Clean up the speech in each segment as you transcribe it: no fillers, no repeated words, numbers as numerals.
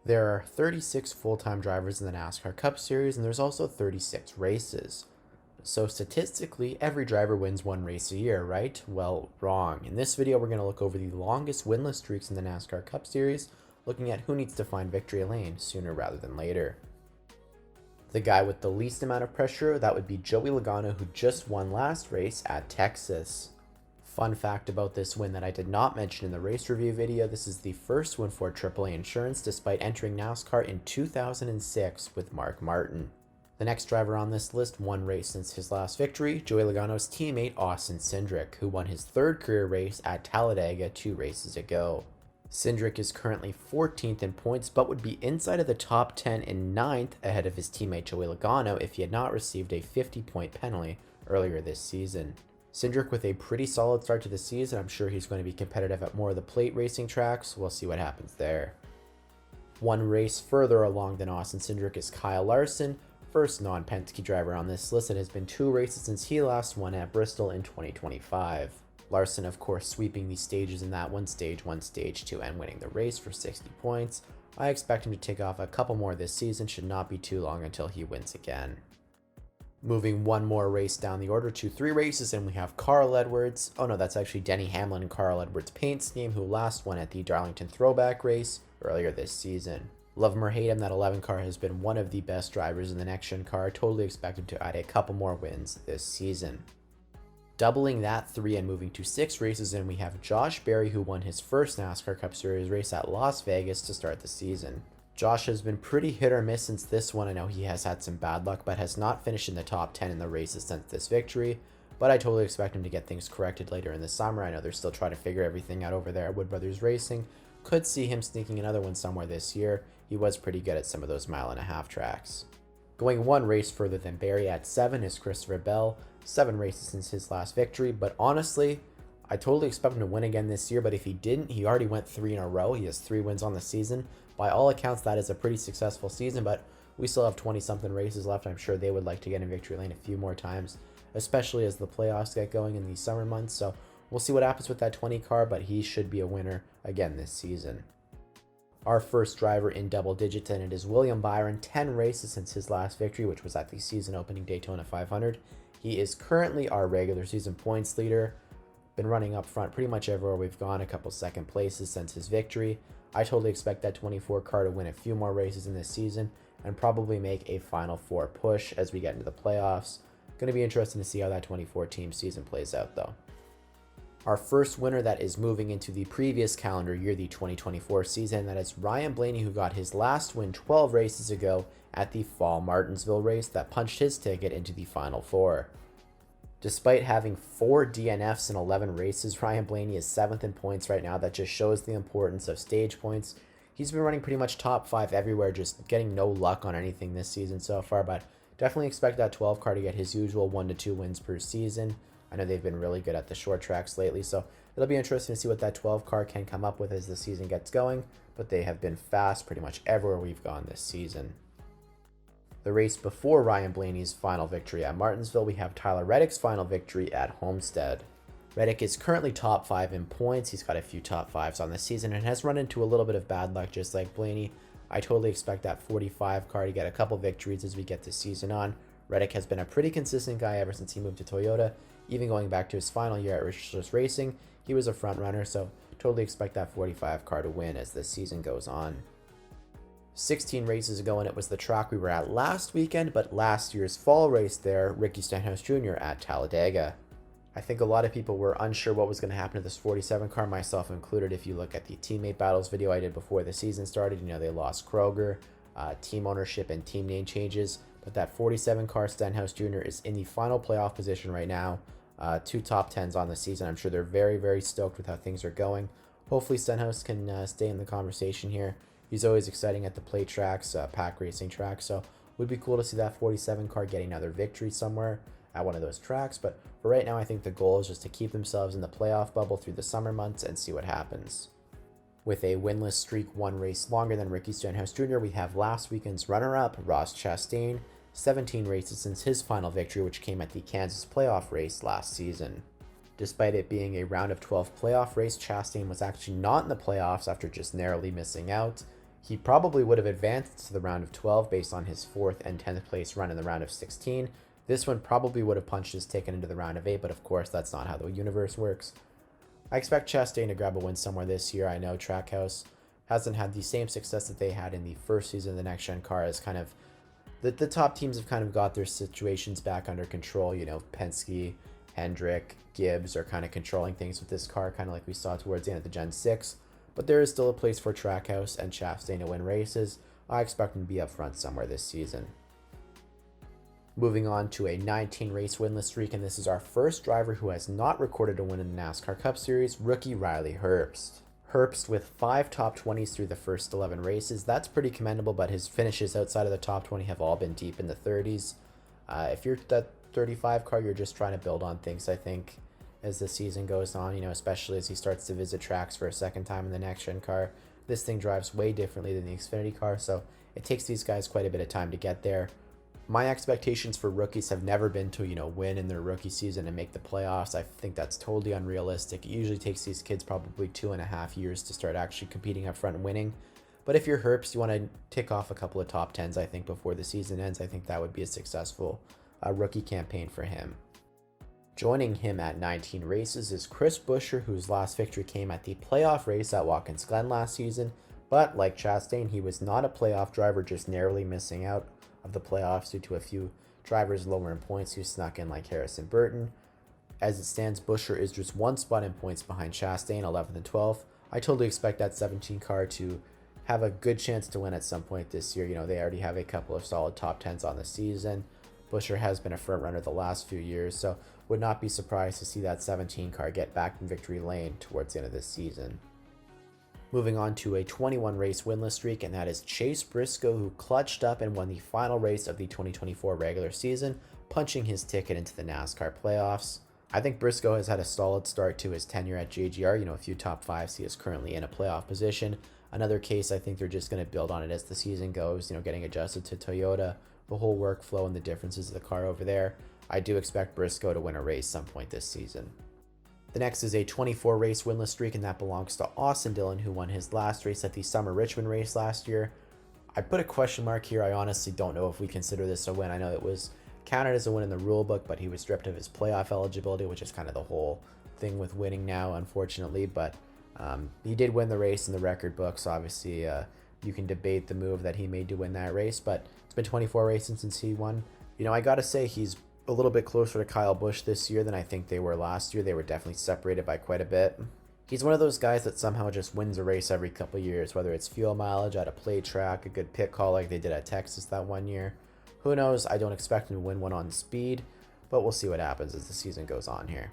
There are 36 full-time drivers in the NASCAR Cup Series, and there's also 36 races. So statistically, every driver wins one race a year, right? Well, wrong. In this video, we're going to look over the longest winless streaks in the NASCAR Cup Series, looking at who needs to find victory lane sooner rather than later. The guy with the least amount of pressure, that would be Joey Logano, who just won last race at Texas. Fun fact about this win that I did not mention in the race review video, this is the first win for AAA Insurance despite entering NASCAR in 2006 with Mark Martin. The next driver on this list won race since his last victory, Joey Logano's teammate Austin Cindric, who won his third career race at Talladega 2 races ago. Cindric is currently 14th in points, but would be inside of the top 10 and 9th ahead of his teammate Joey Logano if he had not received a 50-point penalty earlier this season. Cindric with a pretty solid start to the season. I'm sure he's going to be competitive at more of the plate racing tracks. We'll see what happens there. One race further along than Austin Cindric is Kyle Larson, first non-Penske driver on this list. It has been 2 races since he last won at Bristol in 2025. Larson, of course, sweeping the stages in that one, stage 1, stage 2, and winning the race for 60 points. I expect him to take off a couple more this season. Should not be too long until he wins again. Moving one more race down the order to 3 races, and we have Carl Edwards. Oh no, that's actually Denny Hamlin and Carl Edwards' paint scheme, who last won at the Darlington Throwback race earlier this season. Love him or hate him, that 11 car has been one of the best drivers in the next-gen car. Totally expect him to add a couple more wins this season. Doubling that 3 and moving to 6 races, and we have Josh Berry, who won his first NASCAR Cup Series race at Las Vegas to start the season. Josh has been pretty hit or miss since this one. I know he has had some bad luck, but has not finished in the top 10 in the races since this victory. But I totally expect him to get things corrected later in the summer. I know they're still trying to figure everything out over there at Wood Brothers Racing. Could see him sneaking another one somewhere this year. He was pretty good at some of those mile-and-a-half tracks. Going one race further than Berry at 7 is Christopher Bell. 7 races since his last victory, but honestly, I totally expect him to win again this year. But if he didn't, he already went 3 in a row. He has 3 wins on the season. By all accounts, that is a pretty successful season, but we still have 20-something races left. I'm sure they would like to get in victory lane a few more times, especially as the playoffs get going in these summer months. So we'll see what happens with that 20 car, but he should be a winner again this season. Our first driver in double digits, and it is William Byron. 10 races since his last victory, which was at the season opening Daytona 500. He is currently our regular season points leader. Been running up front pretty much everywhere we've gone, a couple second places since his victory. I totally expect that 24 car to win a few more races in this season and probably make a Final Four push as we get into the playoffs. Going to be interesting to see how that 24 team season plays out though. Our first winner that is moving into the previous calendar year, the 2024 season, that is Ryan Blaney, who got his last win 12 races ago at the Fall Martinsville race that punched his ticket into the Final Four. Despite having 4 DNFs in 11 races, Ryan Blaney is 7th in points right now. That just shows the importance of stage points. He's been running pretty much top 5 everywhere, just getting no luck on anything this season so far, but definitely expect that 12 car to get his usual 1 to 2 wins per season. I know they've been really good at the short tracks lately, so it'll be interesting to see what that 12 car can come up with as the season gets going, but they have been fast pretty much everywhere we've gone this season. The race before Ryan Blaney's final victory at Martinsville, we have Tyler Reddick's final victory at Homestead. Reddick is currently top 5 in points. He's got a few top 5s on the season and has run into a little bit of bad luck just like Blaney. I totally expect that 45 car to get a couple victories as we get this season on. Reddick has been a pretty consistent guy ever since he moved to Toyota. Even going back to his final year at Richards Racing, he was a front runner, so totally expect that 45 car to win as this season goes on. 16 races ago, and it was the track we were at last weekend, but last year's fall race there, Ricky Stenhouse Jr. at Talladega. I think a lot of people were unsure what was going to happen to this 47 car, myself included. If you look at the teammate battles video I did before the season started, you know, they lost Kroger, team ownership and team name changes, but that 47 car Stenhouse Jr. is in the final playoff position right now. 2 top 10s on the season. I'm sure they're very, very stoked with how things are going. Hopefully Stenhouse can stay in the conversation here. He's always exciting at the plate tracks, pack racing tracks, so it would be cool to see that 47 car getting another victory somewhere at one of those tracks. But for right now, I think the goal is just to keep themselves in the playoff bubble through the summer months and see what happens. With a winless streak 1 race longer than Ricky Stenhouse Jr., we have last weekend's runner-up, Ross Chastain, 17 races since his final victory, which came at the Kansas playoff race last season. Despite it being a round of 12 playoff race, Chastain was actually not in the playoffs after just narrowly missing out. He probably would have advanced to the round of 12 based on his 4th and 10th place run in the round of 16. This one probably would have punched his ticket into the round of 8, but of course that's not how the universe works. I expect Chastain to grab a win somewhere this year. I know Trackhouse hasn't had the same success that they had in the first season of the next-gen car, as kind of the top teams have kind of got their situations back under control. You know, Penske, Hendrick, Gibbs are kind of controlling things with this car, kind of like we saw towards the end of the Gen 6. But there is still a place for Trackhouse and Chastain to win races. I expect him to be up front somewhere this season. Moving on to a 19-race winless streak, and this is our first driver who has not recorded a win in the NASCAR Cup Series, rookie Riley Herbst. Herbst with 5 top 20s through the first 11 races. That's pretty commendable, but his finishes outside of the top 20 have all been deep in the 30s. If you're that 35 car, you're just trying to build on things, I think, as the season goes on, you know, especially as he starts to visit tracks for a second time in the next-gen car. This thing drives way differently than the Xfinity car, so it takes these guys quite a bit of time to get there. My expectations for rookies have never been to, you know, win in their rookie season and make the playoffs. I think that's totally unrealistic. It usually takes these kids probably 2.5 years to start actually competing up front and winning. But if you're Herbst, you want to tick off a couple of top 10s, I think, before the season ends. I think that would be a successful rookie campaign for him. Joining him at 19 races is Chris Buescher, whose last victory came at the playoff race at Watkins Glen last season. But like Chastain, he was not a playoff driver, just narrowly missing out of the playoffs due to a few drivers lower in points who snuck in, like Harrison Burton. As it stands, Buescher is just 1 spot in points behind Chastain, 11th and 12th. I totally expect that 17 car to have a good chance to win at some point this year. You know, they already have a couple of solid top 10s on the season. Buescher has been a front runner the last few years, so would not be surprised to see that 17 car get back in victory lane towards the end of this season. Moving on to a 21 race winless streak, and that is Chase Briscoe, who clutched up and won the final race of the 2024 regular season, punching his ticket into the NASCAR playoffs. I think Briscoe has had a solid start to his tenure at JGR, you know, a few top 5s. He is currently in a playoff position. Another case, I think they're just going to build on it as the season goes, you know, getting adjusted to Toyota, the whole workflow and the differences of the car over there. I do expect Briscoe to win a race some point this season. The next is a 24 race winless streak, and that belongs to Austin Dillon, who won his last race at the Summer Richmond race last year. I put a question mark here. I honestly don't know if we consider this a win. I know it was counted as a win in the rule book, but he was stripped of his playoff eligibility, which is kind of the whole thing with winning now, unfortunately. But he did win the race in the record books. Obviously, you can debate the move that he made to win that race, but it's been 24 races since he won. You know, I got to say he's a little bit closer to Kyle Busch this year than I think they were last year. They were definitely separated by quite a bit. He's one of those guys that somehow just wins a race every couple of years, whether it's fuel mileage at a play track, a good pit call like they did at Texas that one year. Who knows? I don't expect him to win one on speed, but we'll see what happens as the season goes on here.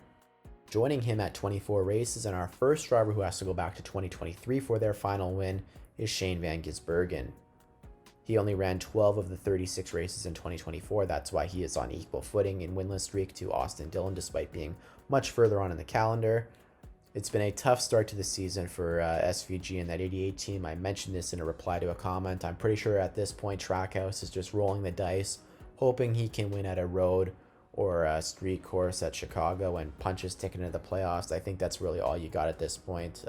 Joining him at 24 races, and our first driver who has to go back to 2023 for their final win, is Shane Van Gisbergen. He only ran 12 of the 36 races in 2024. That's why he is on equal footing in winless streak to Austin Dillon, despite being much further on in the calendar. It's been a tough start to the season for SVG and that 88 team. I mentioned this in a reply to a comment. I'm pretty sure at this point Trackhouse is just rolling the dice, hoping he can win at a road or a street course at Chicago and punch his ticket into the playoffs. I think that's really all you got at this point.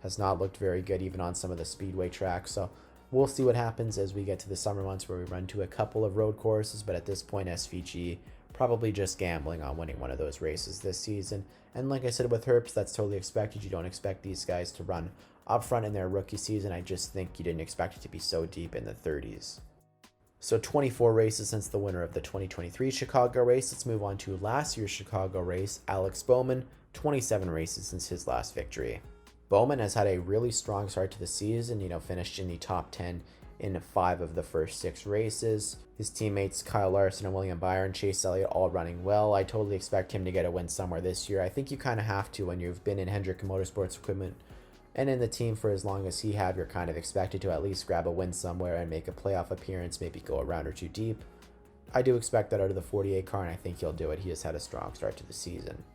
Has not looked very good even on some of the speedway tracks. So we'll see what happens as we get to the summer months where we run to a couple of road courses. But at this point, SVG probably just gambling on winning one of those races this season. And like I said with Herbst, that's totally expected. You don't expect these guys to run up front in their rookie season. I just think you didn't expect it to be so deep in the 30s. So 24 races since the winner of the 2023 Chicago race. Let's move on to last year's Chicago race, Alex Bowman, 27 races since his last victory. Bowman has had a really strong start to the season, finished in the top 10 in 5 of the first 6 races. His teammates Kyle Larson and William Byron, Chase Elliott all running well. I totally expect him to get a win somewhere this year. I think you kind of have to when you've been in Hendrick Motorsports Equipment and in the team for as long as he have. You're kind of expected to at least grab a win somewhere and make a playoff appearance, maybe go a round or two deep. I do expect that out of the 48 car, and I think he'll do it. He has had a strong start to the season.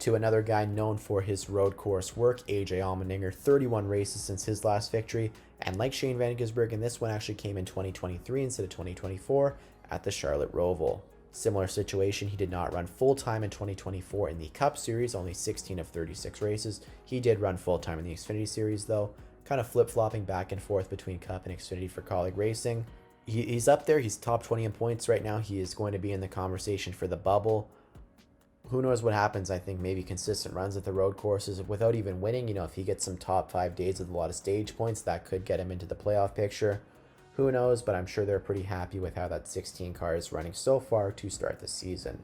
To another guy known for his road course work, AJ Allmendinger, 31 races since his last victory, and like Shane Van Gisbergen, this one actually came in 2023 instead of 2024 at the Charlotte Roval. Similar situation, he did not run full-time in 2024 in the Cup Series, only 16 of 36 races. He did run full-time in the Xfinity Series though. kind of flip-flopping back and forth between Cup and Xfinity for Kaulig Racing. He's up there. He's top 20 in points right now. He is going to be in the conversation for the bubble. Who knows what happens? I think maybe consistent runs at the road courses without even winning. If he gets some top 5 days with a lot of stage points, that could get him into the playoff picture. Who knows, but I'm sure they're pretty happy with how that 16 car is running so far to start the season.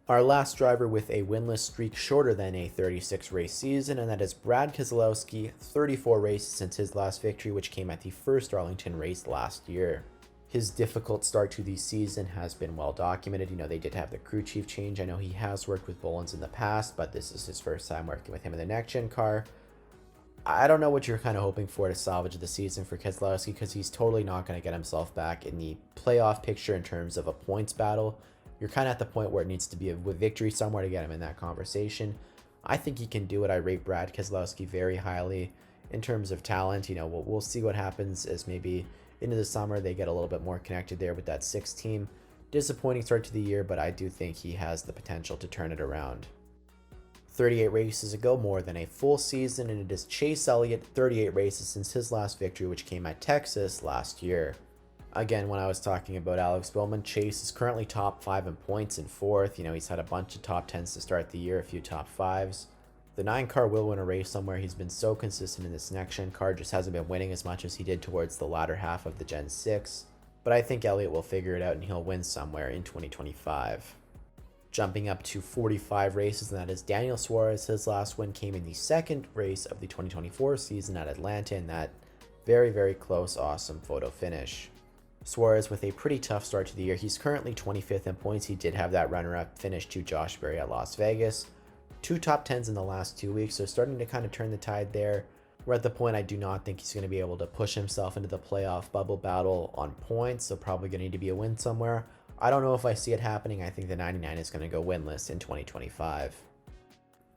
Our last driver with a winless streak shorter than a 36 race season, and that is Brad Keselowski, 34 races since his last victory, which came at the first Arlington race last year. His difficult start to the season has been well documented. They did have the crew chief change. I know he has worked with Bolins in the past, but this is his first time working with him in the next-gen car. I don't know what you're kind of hoping for to salvage the season for Keselowski, because he's totally not going to get himself back in the playoff picture in terms of a points battle. You're kind of at the point where it needs to be a victory somewhere to get him in that conversation. I think he can do it. I rate Brad Keselowski very highly in terms of talent. We'll see what happens as maybe into the summer they get a little bit more connected there with that 6 team. Disappointing start to the year, but I do think he has the potential to turn it around. 38 races ago, more than a full season, and it is Chase Elliott, 38 races since his last victory, which came at Texas last year. Again, when I was talking about Alex Bowman, Chase is currently top 5 in points and 4th. He's had a bunch of top 10s to start the year, a few top 5s. The 9 car will win a race somewhere. He's been so consistent in this next-gen car, just hasn't been winning as much as he did towards the latter half of the Gen 6. But I think Elliott will figure it out and he'll win somewhere in 2025. Jumping up to 45 races, and that is Daniel Suarez. His last win came in the second race of the 2024 season at Atlanta in that very, very close, awesome photo finish. Suarez with a pretty tough start to the year. He's currently 25th in points. He did have that runner-up finish to Josh Berry at Las Vegas. 2 top 10s in the last 2 weeks, so starting to kind of turn the tide there. We're at the point I do not think he's going to be able to push himself into the playoff bubble battle on points, so probably going to need to be a win somewhere. I don't know if I see it happening. I think the 99 is going to go winless in 2025.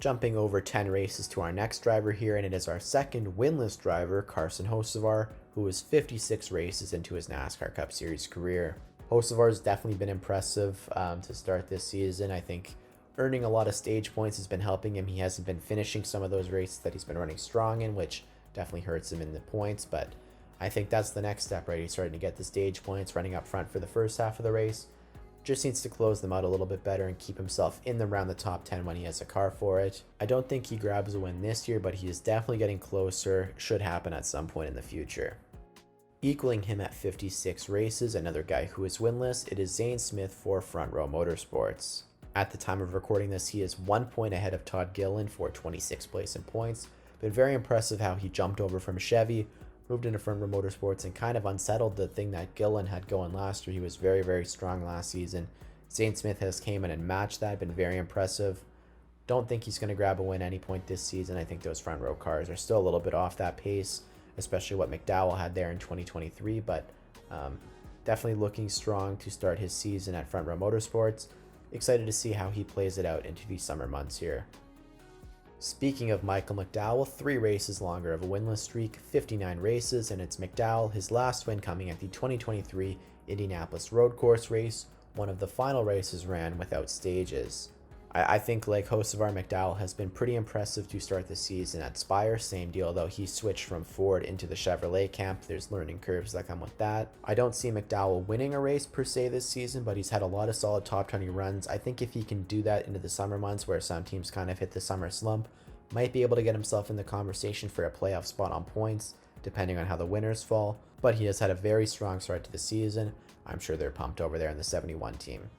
Jumping over 10 races to our next driver here, and it is our second winless driver, Carson Hocevar, who is 56 races into his NASCAR Cup Series career. Hocevar has definitely been impressive to start this season. I think earning a lot of stage points has been helping him. He hasn't been finishing some of those races that he's been running strong in, which definitely hurts him in the points, but I think that's the next step, right? He's starting to get the stage points, running up front for the first half of the race. Just needs to close them out a little bit better and keep himself in around the top 10 when he has a car for it. I don't think he grabs a win this year, but he is definitely getting closer. Should happen at some point in the future. Equaling him at 56 races, another guy who is winless, it is Zane Smith for Front Row Motorsports. At the time of recording this, he is 1 point ahead of Todd Gilland for 26th place in points. Been very impressive how he jumped over from Chevy, moved into Front Row Motorsports, and kind of unsettled the thing that Gilland had going last year. He was very, very strong last season. Zane Smith has came in and matched that, been very impressive. Don't think he's going to grab a win any point this season. I think those front row cars are still a little bit off that pace, especially what McDowell had there in 2023, but definitely looking strong to start his season at Front Row Motorsports. Excited to see how he plays it out into these summer months here. Speaking of Michael McDowell, 3 races longer of a winless streak, 59 races, and it's McDowell, his last win coming at the 2023 Indianapolis Road Course race, one of the final races ran without stages. I think like Hocevar, McDowell has been pretty impressive to start the season at Spire. Same deal though, he switched from Ford into the Chevrolet camp. There's learning curves that come with that. I don't see McDowell winning a race per se this season, but he's had a lot of solid top 20 runs. I think if he can do that into the summer months where some teams kind of hit the summer slump, might be able to get himself in the conversation for a playoff spot on points, depending on how the winners fall. But he has had a very strong start to the season. I'm sure they're pumped over there in the 71 team.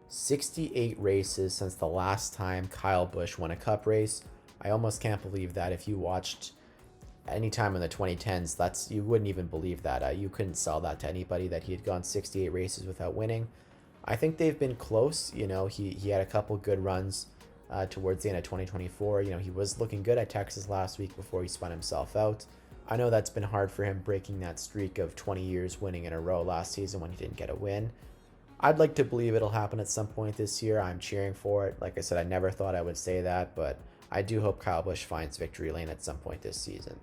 68 races since the last time Kyle Busch won a cup race. I almost can't believe that. If you watched any time in the 2010s, you wouldn't even believe that. You couldn't sell that to anybody that he had gone 68 races without winning. I think they've been close. He had a couple good runs towards the end of 2024. He was looking good at Texas last week before he spun himself out. I know that's been hard for him, breaking that streak of 20 years winning in a row last season when he didn't get a win. I'd like to believe it'll happen at some point this year. I'm cheering for it. Like I said, I never thought I would say that, but I do hope Kyle Busch finds victory lane at some point this season.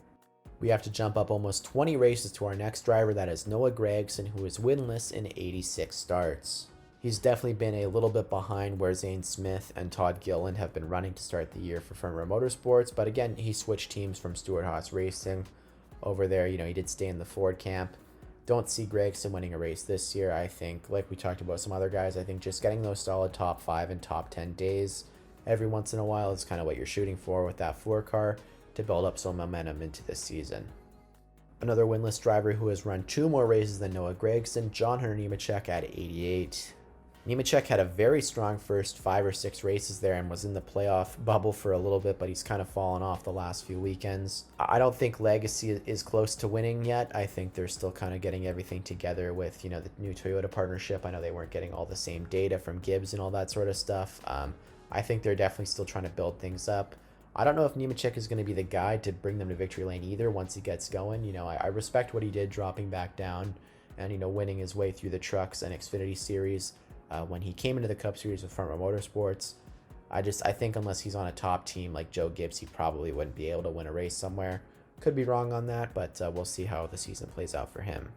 We have to jump up almost 20 races to our next driver, that is Noah Gragson, who is winless in 86 starts. He's definitely been a little bit behind where Zane Smith and Todd Gilland have been running to start the year for Front Row Motorsports, but again, he switched teams from Stewart-Haas Racing. over there. You know, he did stay in the Ford camp. Don't see Gragson winning a race this year. I think, like we talked about some other guys, I think just getting those solid top 5 and top 10 days every once in a while is kind of what you're shooting for with that 4 car to build up some momentum into this season. Another winless driver who has run 2 more races than Noah Gragson, John Hunter Nemechek at 88. Nemechek had a very strong first 5 or 6 races there and was in the playoff bubble for a little bit, but he's kind of fallen off the last few weekends. I don't think Legacy is close to winning yet. I think they're still kind of getting everything together with, you know, the new Toyota partnership. I know they weren't getting all the same data from Gibbs and all that sort of stuff. I think they're definitely still trying to build things up. I don't know if Nemechek is going to be the guy to bring them to victory lane either once he gets going. You know, I respect what he did dropping back down and, you know, winning his way through the Trucks and Xfinity Series. When he came into the Cup Series with Front Row Motorsports, I think unless he's on a top team like Joe Gibbs, he probably wouldn't be able to win a race somewhere. Could be wrong on that, but we'll see how the season plays out for him.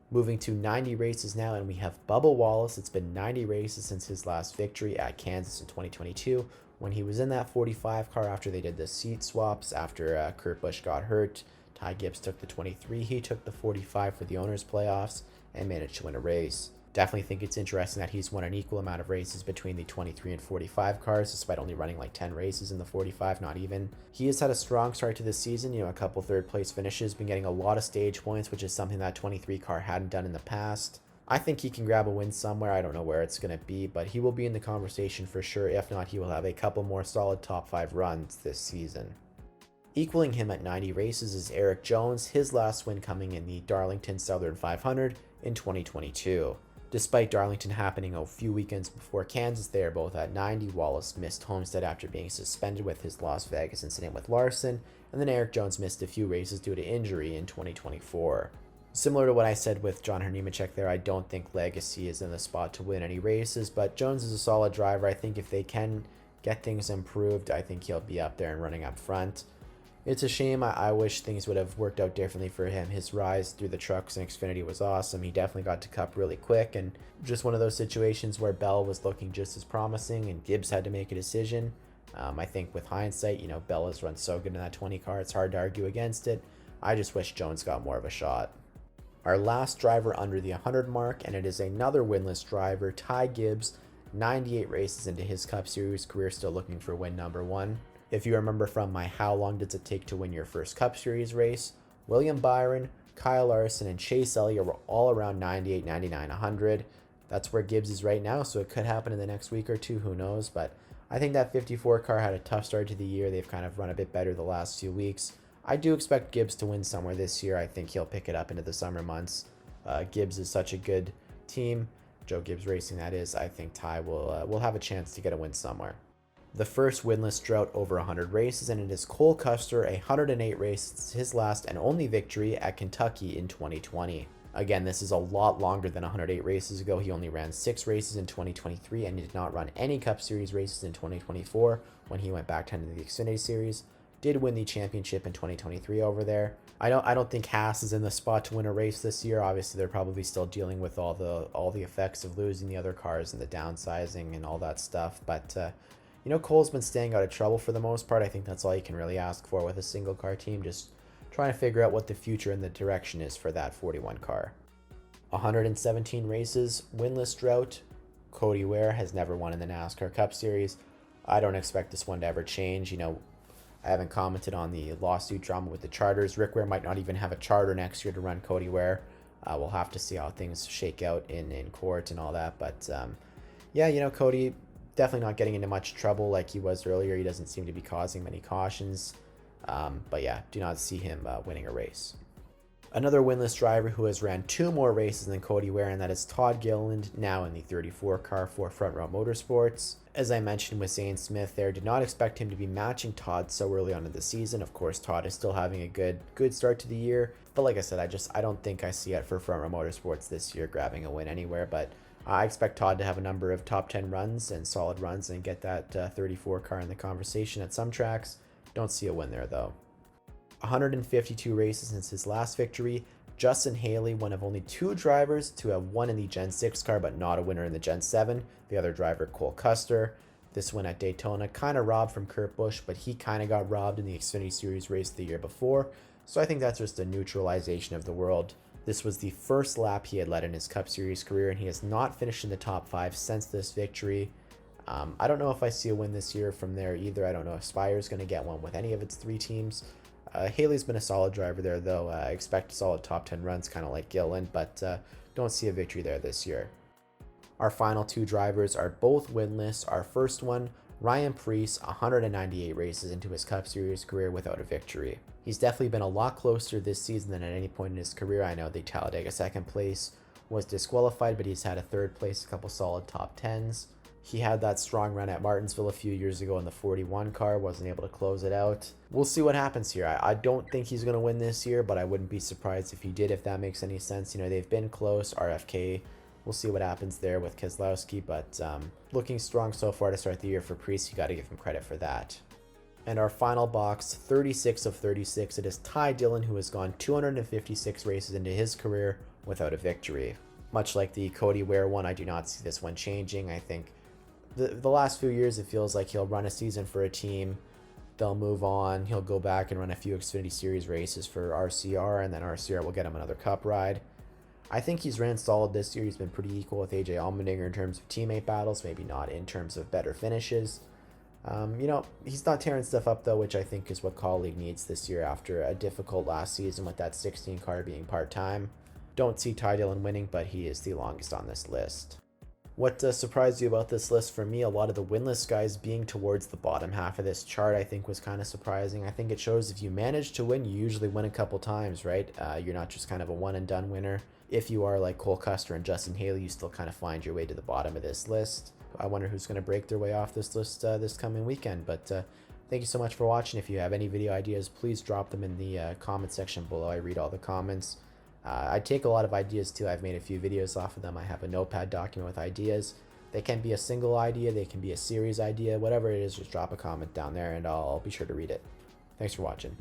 Moving to 90 races now, and we have Bubba Wallace. It's been 90 races since his last victory at Kansas in 2022, when he was in that 45 car after they did the seat swaps after Kurt Busch got hurt. Ty Gibbs took the 23, he took the 45 for the owners' playoffs and managed to win a race. Definitely think it's interesting that he's won an equal amount of races between the 23 and 45 cars, despite only running like 10 races in the 45, not even. He has had a strong start to this season, you know, a couple third place finishes, been getting a lot of stage points, which is something that 23 car hadn't done in the past. I think he can grab a win somewhere. I don't know where it's going to be, but he will be in the conversation for sure. If not, he will have a couple more solid top 5 runs this season. Equaling him at 90 races is Erik Jones, his last win coming in the Darlington Southern 500 in 2022. Despite Darlington happening a few weekends before Kansas, they are both at 90. Wallace missed Homestead after being suspended with his Las Vegas incident with Larson, and then Erik Jones missed a few races due to injury in 2024. Similar to what I said with John Hunter Nemechek there, I don't think Legacy is in the spot to win any races, but Jones is a solid driver. I think if they can get things improved, I think he'll be up there and running up front. It's a shame. I wish things would have worked out differently for him. His rise through the Trucks and Xfinity was awesome. He definitely got to Cup really quick, and just one of those situations where Bell was looking just as promising and Gibbs had to make a decision. I think with hindsight, you know, Bell has run so good in that 20 car, it's hard to argue against it. I just wish Jones got more of a shot. Our last driver under the 100 mark, and it is another winless driver, Ty Gibbs, 98 races into his Cup Series career, still looking for win number 1. If you remember from my how long does it take to win your first Cup Series race, William Byron, Kyle Larson, and Chase Elliott were all around 98, 99, 100. That's where Gibbs is right now, so it could happen in the next week or two, who knows. But I think that 54 car had a tough start to the year. They've kind of run a bit better the last few weeks. I do expect Gibbs to win somewhere this year. I think he'll pick it up into the summer months. Gibbs is such a good team. Joe Gibbs Racing, that is. I think Ty will have a chance to get a win somewhere. The first winless drought over 100 races, and it is Cole Kuster, 108 races, his last and only victory at Kentucky in 2020. Again, this is a lot longer than 108 races ago. He only ran 6 races in 2023 and he did not run any Cup Series races in 2024 when he went back to the Xfinity Series. Did win the championship in 2023 over there. I don't think Haas is in the spot to win a race this year. Obviously, they're probably still dealing with all the effects of losing the other cars and the downsizing and all that stuff, but you know, Cole's been staying out of trouble for the most part. I think that's all you can really ask for with a single car team, just trying to figure out what the future and the direction is for that 41 car. 117 races, winless drought. Cody Wear has never won in the NASCAR Cup Series. I don't expect this one to ever change. You know, I haven't commented on the lawsuit drama with the charters. Rick Ware might not even have a charter next year to run Cody Wear. We'll have to see how things shake out in court and all that. But yeah, you know, Cody definitely not getting into much trouble like he was earlier. He doesn't seem to be causing many cautions. But yeah, do not see him winning a race. Another winless driver who has ran 2 more races than Cody Wear, and that is Todd Gilland, now in the 34 car for Front Row Motorsports. As I mentioned with Zane Smith there, did not expect him to be matching Todd so early on in the season. Of course, Todd is still having a good start to the year. But like I said, I don't think I see it for Front Row Motorsports this year grabbing a win anywhere. But I expect Todd to have a number of top 10 runs and solid runs and get that 34 car in the conversation at some tracks. Don't see a win there though. 152 races since his last victory. Justin Haley, one of only 2 drivers to have won in the Gen 6 car but not a winner in the Gen 7. The other driver, Cole Kuster. This win at Daytona kind of robbed from Kurt Busch, but he kind of got robbed in the Xfinity Series race the year before. So I think that's just a neutralization of the world. This was the first lap he had led in his Cup Series career, and he has not finished in the top 5 since this victory. I don't know if I see a win this year from there either. I don't know if Spire's going to get one with any of its 3 teams. Haley's been a solid driver there, though. I expect solid top 10 runs, kind of like Gilland, but don't see a victory there this year. Our final 2 drivers are both winless. Our first one, Ryan Preece, 198 races into his Cup Series career without a victory. He's definitely been a lot closer this season than at any point in his career. I know the Talladega 2nd place was disqualified, but he's had a 3rd place, a couple solid top 10s. He had that strong run at Martinsville a few years ago in the 41 car, wasn't able to close it out. We'll see what happens here. I don't think he's going to win this year, but I wouldn't be surprised if he did, if that makes any sense. You know, they've been close, RFK. We'll see what happens there with Keselowski, but looking strong so far to start the year for Preece. You got to give him credit for that. And our final box, 36 of 36, it is Todd Gilland, who has gone 256 races into his career without a victory. Much like the Cody Wear one, I do not see this one changing. I think the last few years, it feels like he'll run a season for a team, they'll move on, he'll go back and run a few Xfinity Series races for RCR, and then RCR will get him another Cup ride. I think he's ran solid this year. He's been pretty equal with AJ Allmendinger in terms of teammate battles, maybe not in terms of better finishes. You know, he's not tearing stuff up, though, which I think is what Colleague needs this year after a difficult last season with that 16 car being part-time. Don't see Todd Gilland winning, but he is the longest on this list. What surprised you about this list? For me, a lot of the winless guys being towards the bottom half of this chart, I think was kind of surprising. I think it shows if you manage to win, you usually win a couple times, right? You're not just kind of a one-and-done winner. If you are like Cole Kuster and Justin Haley, you still kind of find your way to the bottom of this list. I wonder who's going to break their way off this list this coming weekend. But thank you so much for watching. If you have any video ideas, please drop them in the comment section below. I read all the comments. I take a lot of ideas too. I've made a few videos off of them. I have a notepad document with ideas. They can be a single idea, they can be a series idea, whatever it is, just drop a comment down there and I'll be sure to read it. Thanks for watching.